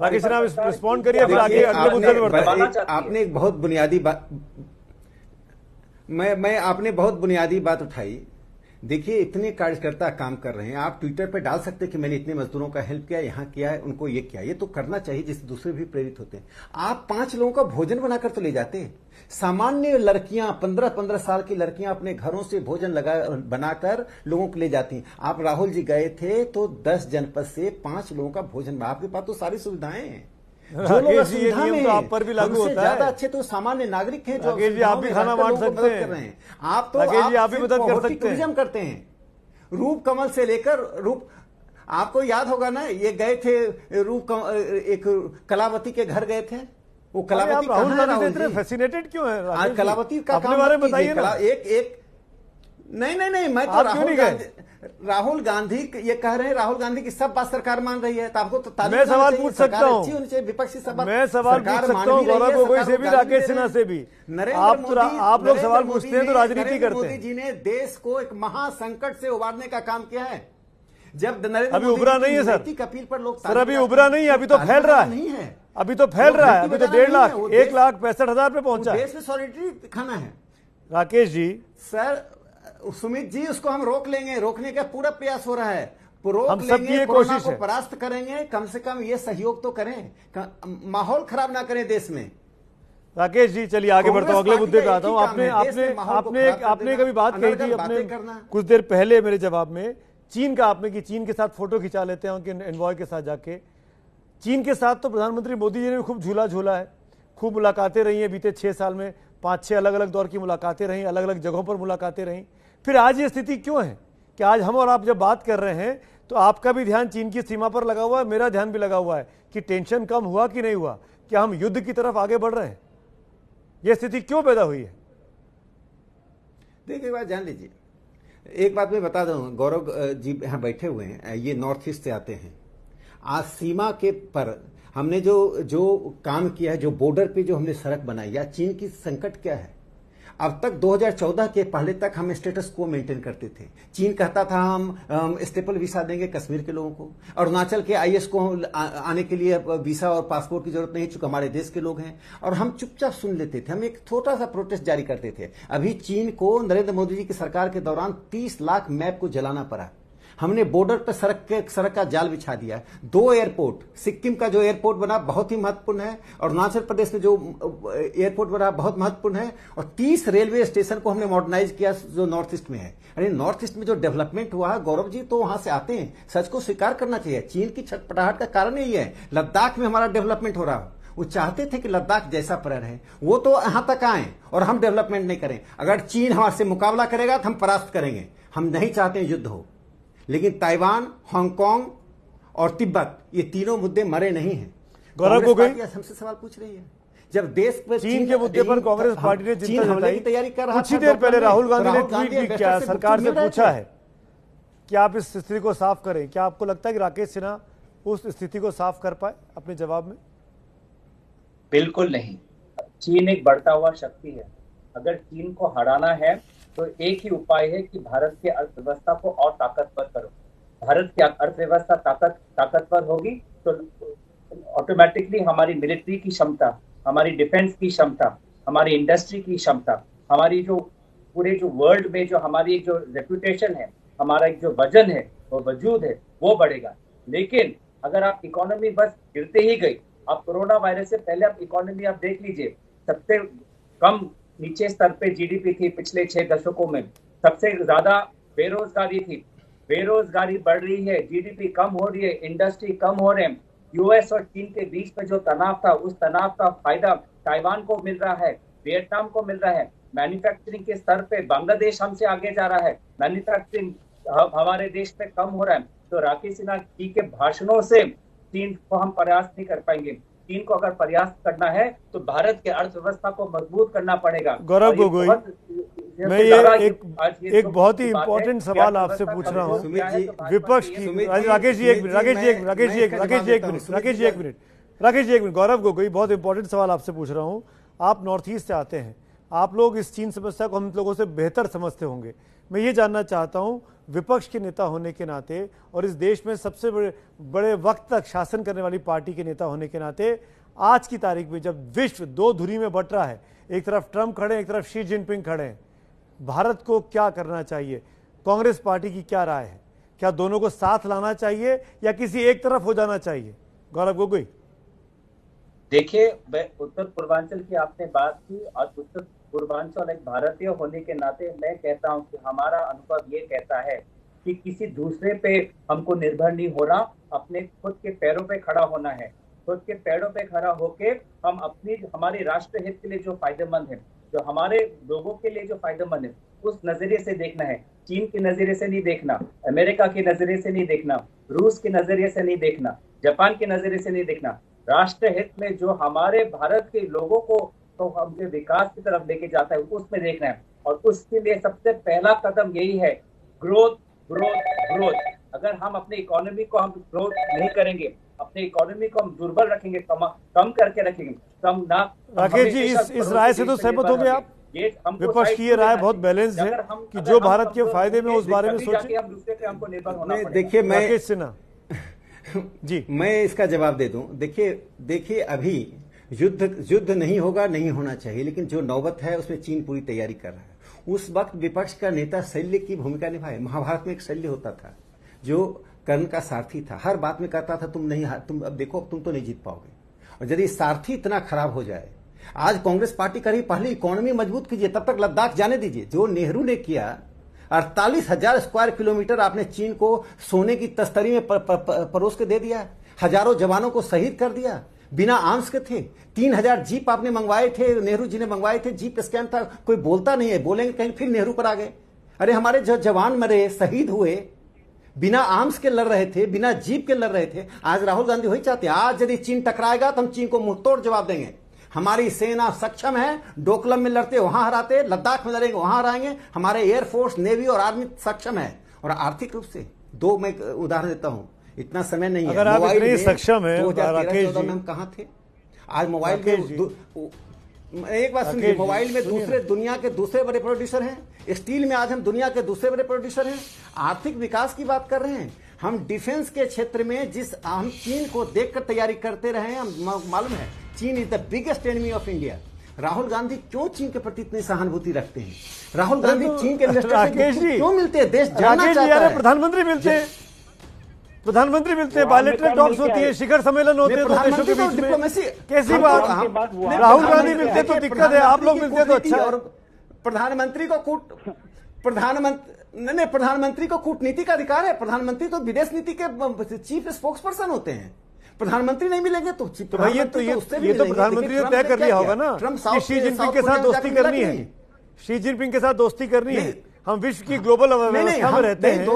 राकेश सिन्हा रिस्पॉन्ड करिए, फिर आगे अगले मुद्दे पे बढ़ते हैं। आपने एक बहुत बुनियादी बात आपने बहुत बुनियादी बात उठाई। देखिए, इतने कार्यकर्ता काम कर रहे हैं, आप ट्विटर पे डाल सकते हैं कि मैंने इतने मजदूरों का हेल्प किया, यहाँ किया है, उनको ये किया। ये तो करना चाहिए, जिससे दूसरे भी प्रेरित होते हैं। आप 5 लोगों का भोजन बनाकर तो ले जाते हैं। सामान्य लड़कियां, 15-15 साल की लड़कियां अपने घरों से भोजन बनाकर लोगों को ले जाती हैं। आप राहुल जी गए थे तो 10 जनपद से 5 लोगों का भोजन, आपके पास तो सारी सुविधाएं हैं। जो लोग असुविधा में तो आप पर भी लागू होता है। ज्यादा अच्छे तो सामान्य नागरिक हैं, जो आप भी खाना बांट सकते हैं। आप तो आप भी मदद कर सकते हैं। टूरिज्म करते हैं। रूप कमल से लेकर आपको याद होगा ना, ये गए थे एक कलावती के घर गए थे। वो कलावती राहुल गांधी फैसिनेटेड क्यों है? आज कलावती का अपने बारे में बताइए ना। नहीं, मैं तो आप क्यों नहीं गए? राहुल गांधी ये कह रहे हैं, राहुल गांधी की सब बात सरकार मान रही है, तो आपको तो तारीफ मैं करना सवाल चाहिए। पूछ सकता हूं। अच्छी होनी चाहिए, विपक्षी सब बात मैं सवाल पूछ सकता हूं गौरव गोगोई से भी, राकेश सिन्हा से भी। आप लोग सवाल पूछते हैं तो राजनीति करते मोदी हैं। जी ने देश को एक महासंकट से उबारने का काम किया है। जब अभी उभरा नहीं है सर, अपील पर लोग सर अभी उभरा नहीं है, अभी तो फैल रहा नहीं है, है, अभी तो फैल रहा है, अभी तो 1.5 लाख 1,65,000 पे पहुंचा है। देश में सॉलिडरिटी खाना है। राकेश जी, सर सुमित जी, उसको हम रोक लेंगे, रोकने का पूरा प्रयास हो रहा है, हम सबकी ये कोरोना कोशिश को है। परास्त करेंगे, कम से कम ये सहयोग तो करें, माहौल खराब ना करें देश में। राकेश जी चलिए आगे बढ़ता हूं, अगले मुद्दे पे आता हूं। आपने कभी बात कही थी अपने कुछ देर पहले मेरे जवाब में, चीन का आपने कि चीन के साथ फोटो खिंचा लेते हैं उनके एनवॉय के साथ जाके। चीन के साथ तो प्रधानमंत्री मोदी जी ने खूब झूला है, खूब मुलाकातें रही हैं बीते 6 साल में, 5-6 अलग अलग दौर की मुलाकातें रहीं, अलग अलग जगहों पर मुलाकातें रहीं। फिर आज ये स्थिति क्यों है कि आज हम और आप जब बात कर रहे हैं तो आपका भी ध्यान चीन की सीमा पर लगा हुआ है, मेरा ध्यान भी लगा हुआ है कि टेंशन कम हुआ कि नहीं हुआ, क्या हम युद्ध की तरफ आगे बढ़ रहे हैं? यह स्थिति क्यों पैदा हुई है? देखिए एक बात जान लीजिए, एक बात मैं बता दूं, गौरव जी यहाँ बैठे हुए हैं, ये नॉर्थ ईस्ट से आते हैं। आज सीमा के पर हमने जो काम किया है, जो बॉर्डर पे जो हमने सड़क बनाई, या चीन की संकट क्या है? अब तक 2014 के पहले तक हम स्टेटस को मेंटेन करते थे। चीन कहता था हम स्टेपल वीसा देंगे कश्मीर के लोगों को, अरुणाचल के आईएस को आने के लिए वीसा और पासपोर्ट की जरूरत नहीं, चूंकि हमारे देश के लोग हैं, और हम चुपचाप सुन लेते थे, हम एक छोटा सा प्रोटेस्ट जारी करते थे। अभी चीन को नरेंद्र मोदी जी की सरकार के दौरान 30 लाख मैप को जलाना पड़ा। हमने बॉर्डर पर सड़क का जाल बिछा दिया। 2 एयरपोर्ट, सिक्किम का जो एयरपोर्ट बना बहुत ही महत्वपूर्ण है, और अरुणाचल प्रदेश में जो एयरपोर्ट बना बहुत महत्वपूर्ण है, और 30 रेलवे स्टेशन को हमने मॉडर्नाइज किया जो नॉर्थ ईस्ट में है। अरे नॉर्थ ईस्ट में जो डेवलपमेंट हुआ है, गौरव जी तो वहां से आते हैं, सच को स्वीकार करना चाहिए। चीन की छटपटाहट का कारण यही है, लद्दाख में हमारा डेवलपमेंट हो रहा है। वो चाहते थे कि लद्दाख जैसा पर रहे, वो तो यहां तक आए और हम डेवलपमेंट नहीं करें। अगर चीन हमारे मुकाबला करेगा तो हम परास्त करेंगे। हम नहीं चाहते युद्ध हो, लेकिन ताइवान, हांगकांग और तिब्बत, ये तीनों मुद्दे मरे नहीं हैं। गौरव गोगोई हमसे सवाल पूछ रही है, जब देश पर चीन के मुद्दे पर कांग्रेस पार्टी ने चिंता जताई, तैयारी कर रहा। कुछ ही देर पहले राहुल गांधी ने ट्वीट भी किया, सरकार से पूछा है कि आप इस स्थिति को साफ करें। क्या आपको लगता है कि राकेश सिन्हा उस स्थिति को साफ कर पाए अपने जवाब में? बिल्कुल नहीं। चीन एक बढ़ता हुआ शक्ति है। अगर चीन को हराना है तो एक ही उपाय है कि भारत की अर्थव्यवस्था को और ताकतवर करो। भारत की अर्थव्यवस्था ताकतवर होगी तो ऑटोमेटिकली हमारी मिलिट्री की क्षमता, हमारी डिफेंस की क्षमता, हमारी इंडस्ट्री की क्षमता, हमारी जो पूरे जो वर्ल्ड में जो हमारी एक जो रेपुटेशन है, हमारा एक जो वजन है, वो वजूद है, वो बढ़ेगा। लेकिन अगर आप इकोनॉमी बस गिरते ही गई, आप कोरोना वायरस से पहले आप इकोनॉमी आप देख लीजिए, सबसे कम नीचे स्तर पे जीडीपी थी पिछले 6 दशकों में, सबसे ज्यादा बेरोजगारी थी, बेरोजगारी बढ़ रही है, जीडीपी कम हो रही है, इंडस्ट्री कम हो रहे हैं। यूएस और चीन के बीच में जो तनाव था, उस तनाव का फायदा ताइवान को मिल रहा है, वियतनाम को मिल रहा है। मैन्युफैक्चरिंग के स्तर पे बांग्लादेश हमसे आगे जा रहा है, मैन्युफैक्चरिंग हमारे देश में कम हो रहा है। तो राकेश सिन्हा जी के भाषणों से चीन को हम प्रयास नहीं कर पाएंगे। चीन को अगर प्रयास करना है तो भारत के अर्थव्यवस्था को मजबूत करना पड़ेगा। गौरव गोगोई, मैं ये एक बहुत ही इंपॉर्टेंट सवाल आपसे पूछ रहा हूँ विपक्ष की। राकेश जी एक मिनट, गौरव गोगोई, बहुत इंपॉर्टेंट सवाल आपसे पूछ रहा हूँ। आप नॉर्थ ईस्ट से आते हैं, आप लोग इस चीन समस्या को हम लोगों से बेहतर समझते होंगे। मैं ये जानना चाहता हूँ, विपक्ष के नेता होने के नाते और इस देश में सबसे बड़े वक्त तक शासन करने वाली पार्टी के नेता होने के नाते, आज की तारीख में जब विश्व 2 धुरी में बट रहा है, एक तरफ ट्रंप खड़े हैं, एक तरफ शी जिनपिंग खड़े हैं, भारत को क्या करना चाहिए? कांग्रेस पार्टी की क्या राय है? क्या दोनों को साथ लाना चाहिए या किसी एक तरफ हो जाना चाहिए? गौरव गोगोई, देखिए, उत्तर पूर्वांचल की आपने बात की, और उत्तर पूर्वांचल एक भारतीय होने के नाते मैं कहता हूं कि हमारा अनुभव ये कहता है कि किसी दूसरे पे हमको निर्भर नहीं होना, अपने खुद के पैरों पे खड़ा होना है। खुद के पैरों पे खड़ा होके हम हमारे राष्ट्र हित के लिए जो फायदेमंद है, जो हमारे लोगों के लिए जो फायदेमंद है, उस नजरिए से देखना है। चीन के नजरिए से नहीं देखना, अमेरिका के नजरिए से नहीं देखना, रूस के नजरिए से नहीं देखना, जापान के नजरिए से नहीं देखना। राष्ट्र हित में जो हमारे भारत के लोगों को को हमसे विकास की तरफ लेके जाता है, उसमें देखना है। और उसके लिए सबसे पहला कदम यही है, ग्रोथ ग्रोथ ग्रोथ। अगर हम अपने इकोनॉमी को हम ग्रोथ नहीं करेंगे, अपने इकोनॉमी को हम दुर्बल रखेंगे, कम करके रखेंगे, तो हम ना। राकेश जी, इस राय से तो सहमत होंगे आप? विपक्ष की ये राय बहुत बैलेंस है कि जो भारत के फायदे में उस बारे में सोचें। हम दूसरे पे हमको निर्भर होना पड़ेगा। देखिए, मैं राकेश सिन्हा जी, मैं इसका जवाब दे दूं। देखिए अभी युद्ध नहीं होगा, नहीं होना चाहिए, लेकिन जो नौबत है उसमें चीन पूरी तैयारी कर रहा है। उस वक्त विपक्ष का नेता शल्य की भूमिका निभाए। महाभारत में एक शल्य होता था जो कर्ण का सारथी था, हर बात में कहता था तुम अब देखो, तुम तो नहीं जीत पाओगे। और यदि सारथी इतना खराब हो जाए, आज कांग्रेस पार्टी कर रही, पहले इकोनॉमी मजबूत कीजिए, तब तक लद्दाख जाने दीजिए। जो नेहरू ने किया, 48,000 स्क्वायर किलोमीटर आपने चीन को सोने की तस्तरी में परोस के दे दिया, हजारों जवानों को शहीद कर दिया, बिना आर्म्स के थे। 3,000 जीप आपने मंगवाए थे, नेहरू जी ने मंगवाए थे, जीप स्कैम था, कोई बोलता नहीं है, बोलेंगे कहीं फिर नेहरू पर आ गए। अरे हमारे जो जवान मरे, शहीद हुए, बिना आर्म्स के लड़ रहे थे, बिना जीप के लड़ रहे थे। आज राहुल गांधी वही चाहते हैं, आज यदि चीन टकराएगा तो हम चीन को मुंहतोड़ जवाब देंगे। हमारी सेना सक्षम है, डोकलम में लड़ते वहां हराते, लद्दाख में लड़ेंगे वहां हराएंगे। हमारे एयरफोर्स, नेवी और आर्मी सक्षम है। और आर्थिक रूप से दो मैं उदाहरण देता हूं, इतना समय नहीं है। अगर आप इतने सक्षम है, 2013-14 में हम कहां थे? आज मोबाइल में एक बात सुनिए, मोबाइल में दुनिया के दूसरे बड़े प्रोड्यूसर हैं। स्टील में आज हम दुनिया के दूसरे बड़े प्रोड्यूसर हैं। आर्थिक विकास की बात कर रहे हैं हम। डिफेंस के क्षेत्र में जिस हम चीन को देखकर तैयारी करते रहे हैं, हम मालूम है चीन is the biggest enemy of India. Rahul Gandhi क्यों चीन के प्रति इतनी सहानुभूति रखते हैं? राहुल गांधी चीन के इन्वेस्टर क्यों मिलते हैं? देश जानना चाहता है। प्रधानमंत्री मिलते हैं, प्रधानमंत्री मिलते हैं, बायलैटरल टॉक्स होती है, शिखर सम्मेलन होते हैं दो देशों के बीच में। कैसी बात? राहुल गांधी मिलते तो दिक्कत है, आप लोग मिलते तो अच्छा। और प्रधानमंत्री को कूटनीति का अधिकार है। प्रधानमंत्री तो विदेश नीति के चीफ स्पोक्स पर्सन होते हैं। प्रधानमंत्री नहीं मिलेंगे तो भाई ये तो प्रधानमंत्री ने तय कर लिया होगा ना कि शी जिनपिंग के साथ दोस्ती करनी है, शी जिनपिंग के साथ दोस्ती करनी है। हम विश्व की ग्लोबल व्यवस्था में रहते हैं।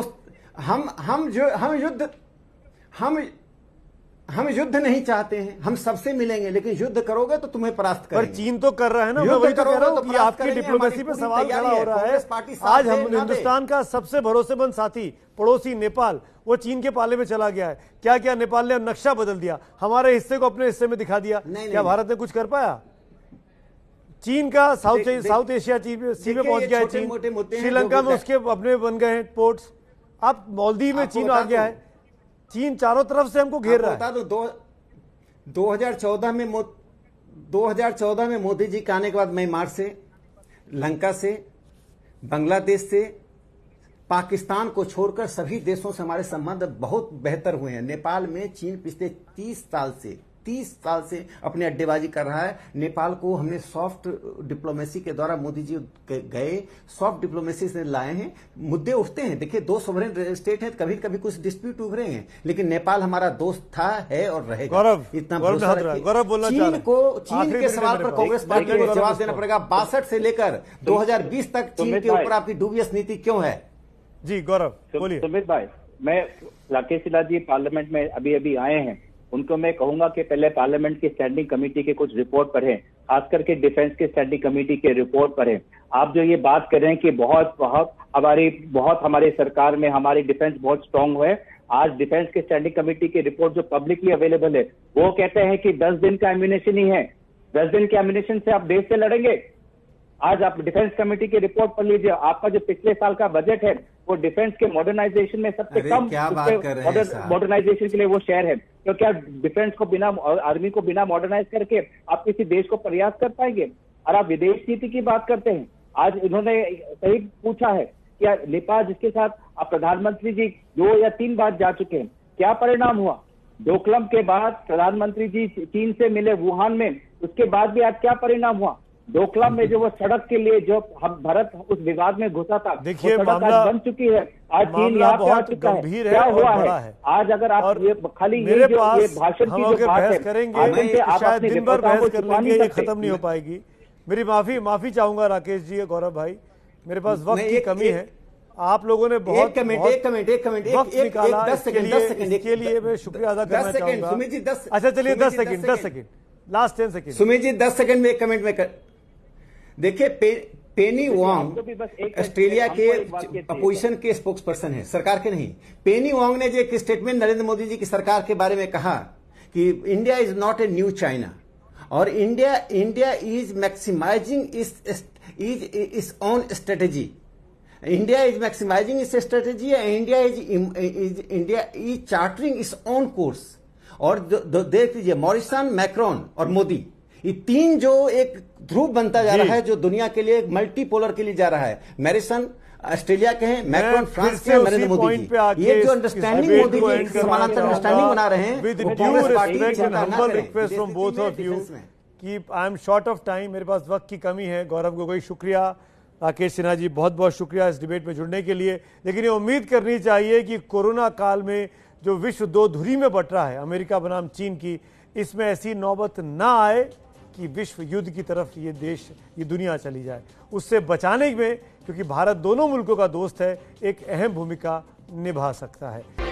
हम युद्ध नहीं चाहते हैं, हम सबसे मिलेंगे, लेकिन युद्ध करोगे तो तुम्हें परास्त करेंगे। पर चीन तो कर रहा है ना, मैं वही तो कह रहा हूं कि आपकी डिप्लोमेसी पे सवाल खड़ा हो रहा है। आज हम हिंदुस्तान का सबसे भरोसेमंद साथी पड़ोसी नेपाल, वो चीन के पाले में चला गया है। क्या क्या नेपाल ने नक्शा बदल दिया, हमारे हिस्से को अपने हिस्से में दिखा दिया। क्या भारत ने कुछ कर पाया? चीन का साउथ एशिया सी में पहुंच गया है चीन। श्रीलंका में उसके अपने बन गए हैं पोर्ट्स। अब मालदीव में चीन आ गया है। चीन चारों तरफ से हमको घेर रहा है। बता दो 2014 में मोदी जी के आने के बाद म्यांमार से, लंका से, बांग्लादेश से, पाकिस्तान को छोड़कर सभी देशों से हमारे संबंध बहुत बेहतर हुए हैं। नेपाल में चीन पिछले 30 साल से अपनी अड्डेबाजी कर रहा है। नेपाल को हमने सॉफ्ट डिप्लोमेसी के द्वारा, मोदी जी गए, सॉफ्ट डिप्लोमेसी से लाए हैं। मुद्दे उठते हैं, देखिए दो सोवरेन स्टेट हैं, कभी कभी कुछ डिस्प्यूट उभरे हैं, लेकिन नेपाल हमारा दोस्त था, है और रहेगा। गौरव, इतना गौरव बोलना चाह रहे हैं। चीन के सवाल पर कांग्रेस पार्टी को जवाब देना पड़ेगा। 62 से लेकर 2020 तक चीन के ऊपर आपकी डूबियस नीति क्यों है? जी गौरव बोलिए। सुमित भाई, मैं राकेश सिन्हा जी पार्लियामेंट में अभी आए हैं, उनको मैं कहूंगा कि पहले पार्लियामेंट की स्टैंडिंग कमेटी के कुछ रिपोर्ट पढ़ें, खास करके डिफेंस के स्टैंडिंग कमेटी के रिपोर्ट पढ़ें। आप जो ये बात कर रहे हैं कि बहुत हमारी सरकार में हमारी डिफेंस बहुत स्ट्रांग है, आज डिफेंस के स्टैंडिंग कमेटी की रिपोर्ट जो पब्लिकली अवेलेबल है, वो कहते हैं कि 10 दिन का एम्यूनेशन ही है। 10 दिन के एम्यूनेशन से आप देश से लड़ेंगे? आज आप डिफेंस कमेटी की रिपोर्ट पढ़ लीजिए। आपका जो पिछले साल का बजट है वो डिफेंस के मॉडर्नाइजेशन में सबसे कम मॉडर्नाइजेशन के लिए वो शेयर है। तो क्या डिफेंस को बिना, आर्मी को बिना मॉडर्नाइज करके आप किसी देश को प्रयास कर पाएंगे? और आप विदेश नीति की बात करते हैं। आज इन्होंने सही पूछा है कि नेपाल जिसके साथ आप प्रधानमंत्री जी 2 या 3 बार जा चुके हैं, क्या परिणाम हुआ? डोकलम के बाद प्रधानमंत्री जी चीन से मिले वुहान में, उसके बाद भी आज क्या परिणाम हुआ? डोकलाम में जो वो सड़क के लिए जो हम भारत उस विवाद में घुसा था, देखिए मामला बन चुकी है। आज चीन यहाँ पे आ चुका है। क्या हुआ है? आज अगर आप ये खाली ये भाषण की जो बात है, करेंगे शायद दिन भर बहस कर लेंगे, ये खत्म नहीं हो पाएगी। मेरी माफी चाहूंगा राकेश जी, गौरव भाई, मेरे पास वक्त की कमी है। आप लोगों ने बहुत एक कमेंट निकाला, 10 सेकंड के लिए मैं शुक्रिया अदा करना चाहूंगा। अच्छा चलिए 10 second last 10 second. Sumit ji 10 second में एक कमेंट में देखिए, पेनी वांग ऑस्ट्रेलिया के अपोजिशन के स्पोक्स पर्सन है, सरकार के नहीं। पेनी वांग ने जो एक स्टेटमेंट नरेंद्र मोदी जी की सरकार के बारे में कहा कि India is not a new China, और India is maximising its own strategy. India is maximising its strategy, India is chartering its own course. और देख लीजिए, मॉरिसन, मैक्रोन और मोदी, ये तीन जो एक ध्रुव बनता जा रहा है, जो दुनिया के लिए मल्टीपोलर के लिए जा रहा है। मैरिसन ऑस्ट्रेलिया के हैं, मैक्रोन फ्रांस के हैं, नरेंद्र मोदी जी, ये जो अंडरस्टैंडिंग मोदी जी समानांतर अंडरस्टैंडिंग बना रहे हैं, with due respect and humble request from both of you कि I am short of time, मेरे पास वक्त की कमी है। गौरव गोगोई शुक्रिया, राकेश सिन्हा जी बहुत बहुत शुक्रिया इस डिबेट में जुड़ने के लिए। लेकिन ये उम्मीद करनी चाहिए कि कोरोना काल में जो विश्व दो धुरी में बट रहा है, अमेरिका बनाम चीन की, इसमें ऐसी नौबत ना आए कि विश्व युद्ध की तरफ ये देश, ये दुनिया चली जाए। उससे बचाने में, क्योंकि भारत दोनों मुल्कों का दोस्त है, एक अहम भूमिका निभा सकता है।